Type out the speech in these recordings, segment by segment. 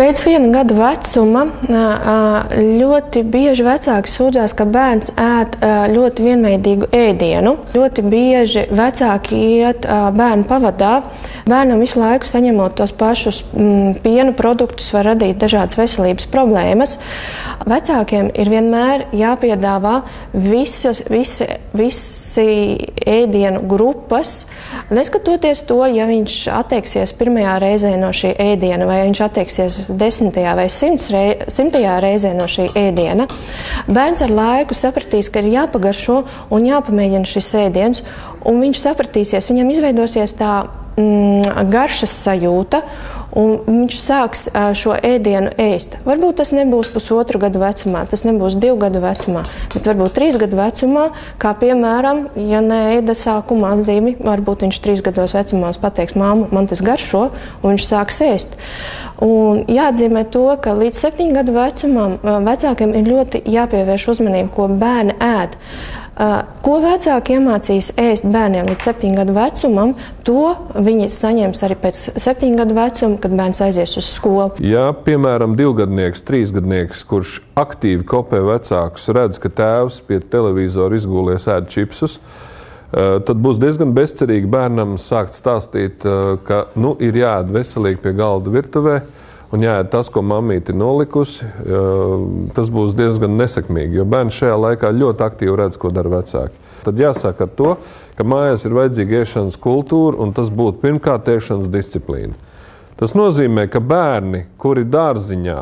Pēc 1 gada vecuma ļoti bieži vecāki sūdzās, ka bērns ēd ļoti vienveidīgu ēdienu. Ļoti bieži vecāki iet bērnu pavadā. Bērnam visu laiku saņemot tos pašus piena produktus var radīt dažādas veselības problēmas. Vecākiem ir vienmēr jāpiedāvā visi ēdienu grupas, neskatoties to, ja viņš atteiksies pirmajā reizē no šī ēdiena, vai viņš atteiksies 10. vai 100. reizē no šī ēdiena. Bērns ar laiku sapratīs, ka ir jāpagaršo un jāpamēģina šis ēdiens, un viņš sapratīsies, viņam izveidosies tā garšas sajūta, un viņš sāks šo ēdienu ēst. Varbūt tas nebūs 1,5 gadu vecumā, tas nebūs 2 gadu vecumā, bet varbūt 3 gadu vecumā, kā piemēram, ja neēda sākuma atzīmi, varbūt viņš 3 gados vecumā pateiks, māmu, man tas garšo, un viņš sāks ēst. Un jāatzīmē to, ka līdz 7 gadu vecumam vecākiem ir ļoti jāpievērš uzmanību, ko bērni ēd. Ko vecāki iemācīs ēst bērniem līdz 7 gadu vecumam, to viņi saņems arī pēc 7 gadu vecuma, kad bērns aizies uz skolu. Ja, piemēram, 2-gadnieks, 3-gadnieks, kurš aktīvi kopē vecākus, redz, ka tēvs pie televizora izgūlies ēd čipsus, tad būs diezgan bezcerīgi bērnam sākt stāstīt, ka ir jāēd veselīgi pie galda virtuvē, un jāēd tas, ko mammīte ir nolikusi, tas būs diezgan nesekmīgi, jo bērns šajā laikā ļoti aktīvi redz, ko dara vecāki. Tad jāsāk ar to, ka mājās ir vajadzīga ēšanas kultūra, un tas būtu pirmkārt ēšanas disciplīna. Tas nozīmē, ka bērni, kuri dārziņā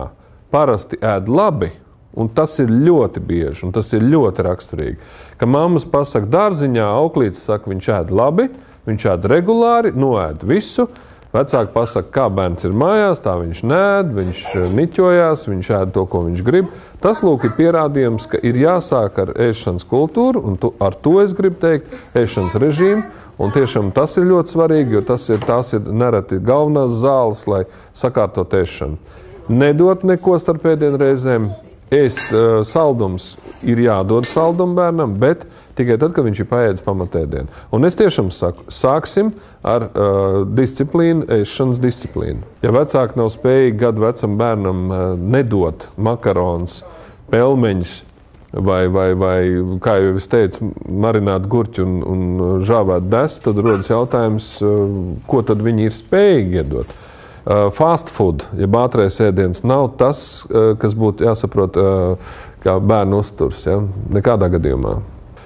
parasti ēd labi, un tas ir ļoti bieži, un tas ir ļoti raksturīgi, ka mammas pasaka dārziņā, auklītis saka, viņš ēd labi, viņš ēd regulāri, noēd visu. Vecāki pasaka, kā bērns ir mājās, tā viņš nēd, viņš niķojās, viņš ēd to, ko viņš grib. Tas, lūk, ir pierādījums, ka ir jāsāk ar ēšanas kultūru, un ar to es gribu teikt, ēšanas režīmu. Un tiešām tas ir ļoti svarīgi, jo tās ir nereti galvenās zāles, lai sakārtot ēšanu. Nedot neko starp ēdienu reizēm. Ēst saldums ir jādod saldumu bērnam, bet tikai tad, kad viņš ir paēdis pamatēdienu. Un es tiešām saku, sāksim ar disciplīnu, ēšanas disciplīnu. Ja vecāki nav spējīgi gadu vecam bērnam nedot makaronus, pelmeņus vai, kā jau es teicu, marināt gurķi un žāvēt desu, tad rodas jautājums, ko tad viņi ir spējīgi iedot. Fast food, ja ātrais ēdiens, nav tas, kas būtu jāsaprot, kā bērnu uzturs, ja? Nekādā gadījumā.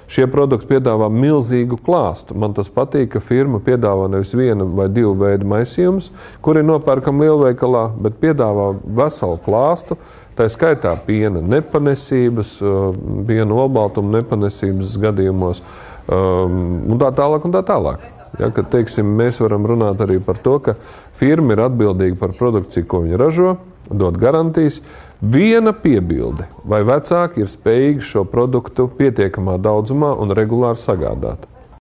Šie produkti piedāvā milzīgu klāstu. Man tas patīk, ka firma piedāvā nevis 1 vai 2 veidu maisījumus, kuri nopērkam lielveikalā, bet piedāvā veselu klāstu, tā skaitā piena nepanesības, piena olbaltuma nepanesības gadījumos, un tā tālāk un tā tālāk. Ja, kad, teiksim, mēs varam runāt arī par to, ka firma ir atbildīga par produkciju, ko viņa ražo, dod garantijas. Viena piebilde, vai vecāki ir spējīgi šo produktu pietiekamā daudzumā un regulāri sagādāt.